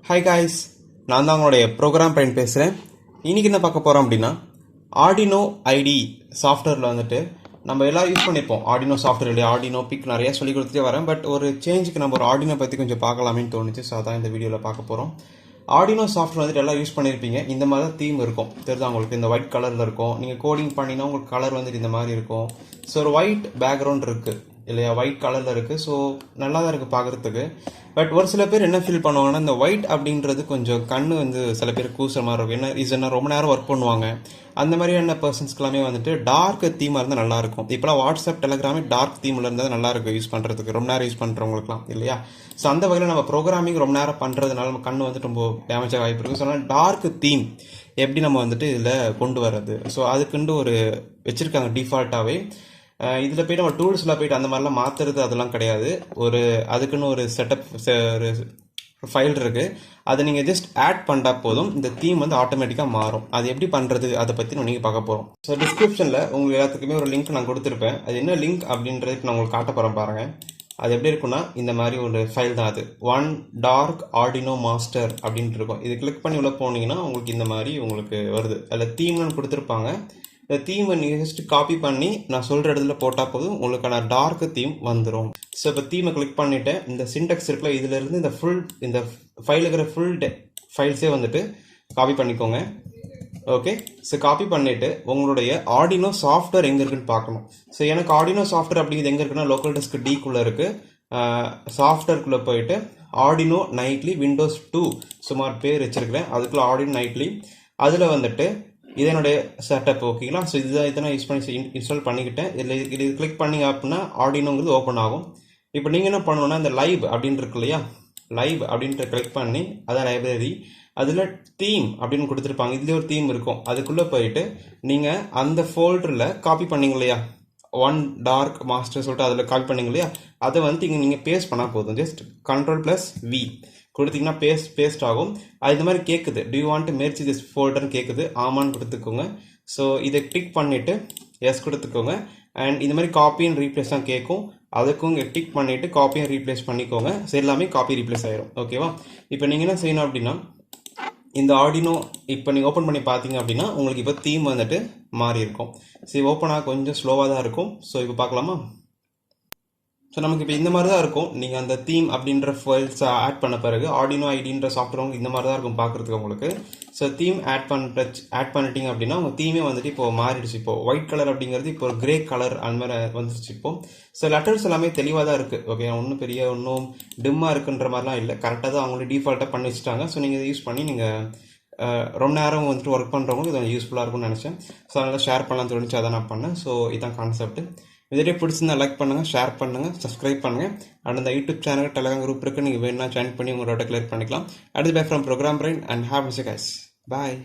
Hi guys, நான் தான் உங்களுடைய ப்ரோக்ராம் பிரைன் பேசுகிறேன். இன்றைக்கி என்ன பார்க்க போகிறோம் அப்படின்னா Arduino IDE சாஃப்ட்வேரில் வந்துட்டு நம்ம எல்லாம் யூஸ் பண்ணியிருப்போம். Arduino சாஃப்ட்வேர் இல்லையா, Arduino பிக் நிறைய சொல்லி கொடுத்துட்டே வரேன். பட் ஒரு சேஞ்சுக்கு நம்ம ஒரு Arduino பற்றி கொஞ்சம் பார்க்கலாமேன்னு தோணுச்சு. ஸோ அதான் இந்த வீடியோவில் பார்க்க போகிறோம். Arduino சாஃப்ட்வேர் வந்துட்டு எல்லாம் யூஸ் பண்ணியிருப்பீங்க. இந்த மாதிரி தான் தீம் இருக்கும், தெரியுதா உங்களுக்கு? இந்த ஒயிட் கலரில் இருக்கும். நீங்கள் கோடிங் பண்ணினா உங்களுக்கு கலர் வந்துட்டு இந்த மாதிரி இருக்கும். ஸோ ஒரு ஒயிட் பேக்ரவுண்ட் இருக்குது இல்லையா, ஒயிட் கலரில் இருக்குது. ஸோ நல்லா தான் இருக்குது பார்க்குறதுக்கு. பட் ஒரு சில பேர் என்ன ஃபீல் பண்ணுவாங்கன்னா, இந்த ஒயிட் அப்படின்றது கொஞ்சம் கண்ணு வந்து சில பேர் கூசுற மாதிரி இருக்கும். என்ன ரீசன்னா ரொம்ப நேரம் ஒர்க் பண்ணுவாங்க. அந்த மாதிரியான பர்சன்ஸ்க்கு எல்லாமே வந்துட்டு டார்க் தீமாக இருந்தால் நல்லாயிருக்கும். இப்போலாம் வாட்ஸ்அப் டெலகிராமே டார்க் தீமில் இருந்தால் நல்லாயிருக்கும் யூஸ் பண்ணுறதுக்கு, ரொம்ப நேரம் யூஸ் பண்ணுறவங்களுக்குலாம் இல்லையா. ஸோ அந்த வகையில் நம்ம ப்ரோக்ராமிங் ரொம்ப நேரம் பண்ணுறதுனால நம்ம கண்ணு வந்துட்டு ரொம்ப டேமேஜ் ஆக வாய்ப்பு இருக்குது. ஸோ அதனால் டார்க் தீம் எப்படி நம்ம வந்துட்டு இதில் கொண்டு வர்றது, ஸோ அதுக்குண்டு ஒரு வச்சுருக்காங்க டிஃபால்ட்டாகவே. இதில் போய்ட்டு நம்ம டூல்ஸில் போய்ட்டு அந்த மாதிரிலாம் மாற்றுறது அதெல்லாம் கிடையாது. அதுக்குன்னு ஒரு செட்டப் ஒரு ஃபைல் இருக்குது. அதை நீங்கள் ஜஸ்ட் ஆட் பண்ணால் போதும், இந்த தீம் வந்து ஆட்டோமேட்டிக்காக மாறும். அது எப்படி பண்ணுறது அதை பற்றி நீங்கள் பார்க்க போகிறோம். ஸோ டிஸ்கிரிப்ஷனில் உங்களுக்கு எல்லாத்துக்குமே ஒரு லிங்க் நான் கொடுத்துருப்பேன். அது என்ன லிங்க் அப்படின்றது நான் உங்களுக்கு காட்ட போகிறேன் பாருங்கள். அது எப்படி இருக்குன்னா, இந்த மாதிரி ஒரு ஃபைல் தான் அது. Dark Arduino Master அப்படின்ட்டு இருக்கும். இது கிளிக் பண்ணி உள்ள போனீங்கன்னா உங்களுக்கு இந்த மாதிரி உங்களுக்கு வருது. அதில் தீம்னு கொடுத்துருப்பாங்க. இந்த தீமை நீங்கள் ஜஸ்ட் காப்பி பண்ணி நான் சொல்கிற இடத்துல போட்டால் போதும் உங்களுக்கான டார்க் தீம் வந்துடும். ஸோ இப்போ தீமை கிளிக் பண்ணிவிட்டேன். இந்த சின்டெக்ஸ் இருக்குல்ல, இதிலிருந்து இந்த ஃபைல் இருக்கிற ஃபுல் ஃபைல்ஸே வந்துட்டு காப்பி பண்ணிக்கோங்க. ஓகே, ஸோ காப்பி பண்ணிவிட்டு உங்களுடைய Arduino சாஃப்ட்வேர் எங்கே இருக்குன்னு பார்க்கணும். ஸோ எனக்கு Arduino சாஃப்ட்வேர் அப்படிங்கிறது எங்கே இருக்குன்னா, லோக்கல் டெஸ்க் டிக்குள்ளே இருக்குது. சாஃப்ட்வேர்க்குள்ளே போயிட்டு Arduino நைட்லி விண்டோஸ் 2 சுமார் பேர் வச்சுருக்கிறேன். அதுக்குள்ளே Arduino நைட்லி அதில் வந்துட்டு இதனுடைய செட்டப். ஓகேங்களா. ஸோ இதை நான் யூஸ் பண்ணி இன்ஸ்டால் பண்ணிக்கிட்டேன். இது கிளிக் பண்ணிங்க அப்படின்னா ஆர்டினோங்கிறது ஓப்பன் ஆகும். இப்போ நீங்கள் என்ன பண்ணணும்னா, இந்த லைவ் அப்படின்னு இருக்கு இல்லையா, லைவ் அப்படின்ட்டு கிளிக் பண்ணி அதான் லைப்ரரி, அதில் தீம் அப்படின்னு கொடுத்துருப்பாங்க. இதுலேயே ஒரு தீம் இருக்கும். அதுக்குள்ளே போயிட்டு நீங்கள் அந்த ஃபோல்டரில் காப்பி பண்ணிங்க இல்லையா, டார்க் மாஸ்டர் சொல்லிட்டு அதில் காப்பி பண்ணிங்க இல்லையா, அதை வந்து இங்கே நீங்கள் பேஸ்ட் பண்ணால் போதும். ஜஸ்ட் Ctrl+V கொடுத்தீங்கன்னா பேஸ்ட் ஆகும். அது இந்த மாதிரி கேட்குது, do you want to merge this folder கேட்குது. ஆமான்னு கொடுத்துக்கோங்க. ஸோ இதை கிளிக் பண்ணிவிட்டு எஸ் கொடுத்துக்கோங்க. அண்ட் இந்த மாதிரி காப்பி அண்ட் ரீப்ளேஸ் தான் கேட்கும். அதுக்கும் இங்கே டிக் பண்ணிவிட்டு காப்பி அண்ட் ரீப்ளேஸ் பண்ணிக்கோங்க. ஸோ எல்லாமே காப்பி ரீப்ளேஸ் ஆயிரும். ஓகேவா. இப்போ நீங்கள் என்ன செய்யணும் அப்படின்னா, இந்த Arduino இப்போ நீங்கள் ஓப்பன் பண்ணி பார்த்தீங்க அப்படின்னா உங்களுக்கு இப்போ தீம் வந்துட்டு மாறி இருக்கும். சரி, ஓப்பனாக கொஞ்சம் ஸ்லோவாக தான் இருக்கும். ஸோ இப்போ பார்க்கலாமா. ஸோ நமக்கு இப்போ இந்த மாதிரி தான் இருக்கும். நீங்கள் அந்த தீம் அப்படின்ற ஃபைல்ஸை ஆட் பண்ண பிறகு Arduino IDEன்ற சாஃப்ட்வேர் இந்த மாதிரி தான் இருக்கும் பார்க்குறதுக்கு உங்களுக்கு. ஸோ தீம் ஆட் பண்ணிட்டீங்க அப்படின்னா உங்கள் தீமே வந்துட்டு இப்போ மாறிடுச்சு. இப்போ ஒயிட் கலர் அப்படிங்கிறது இப்போ ஒரு கிரே கலர் அந்த மாதிரி வந்துருச்சு. இப்போ ஸோ லெட்டர்ஸ் எல்லாமே தெளிவாக தான் இருக்குது. ஓகே, ஒன்றும் டிம்மாக இருக்குன்ற மாதிரிலாம் இல்லை. கரெக்டாக தான் அவங்களே டிஃபால்ட்டாக பண்ணி வச்சுட்டாங்க. ஸோ நீங்கள் இதை யூஸ் பண்ணி நீங்கள் ரொம்ப நேரம் வந்துட்டு ஒர்க் பண்ணுறவங்களுக்கு இது யூஸ்ஃபுல்லாக இருக்கும்னு நினச்சேன். ஸோ அதனால் ஷேர் பண்ணலாம்னு தோணுச்சு, அதை நான் பண்ணேன். ஸோ இதுதான் கான்செப்ட். இதே பிடிச்சிருந்தா லைக் பண்ணுங்கள், ஷேர் பண்ணுங்கள், சப்ஸ்கிரைப் பண்ணுங்கள். அண்ட் அந்த யூடியூப் சேனல் டெலகிராம் குரூப் இருக்குது, நீங்கள் வேணும்னா ஜாயின் பண்ணி உங்களோட கிளியர் பண்ணிக்கலாம். அடுத்து bye from programme brain and have a nice day guys. Bye.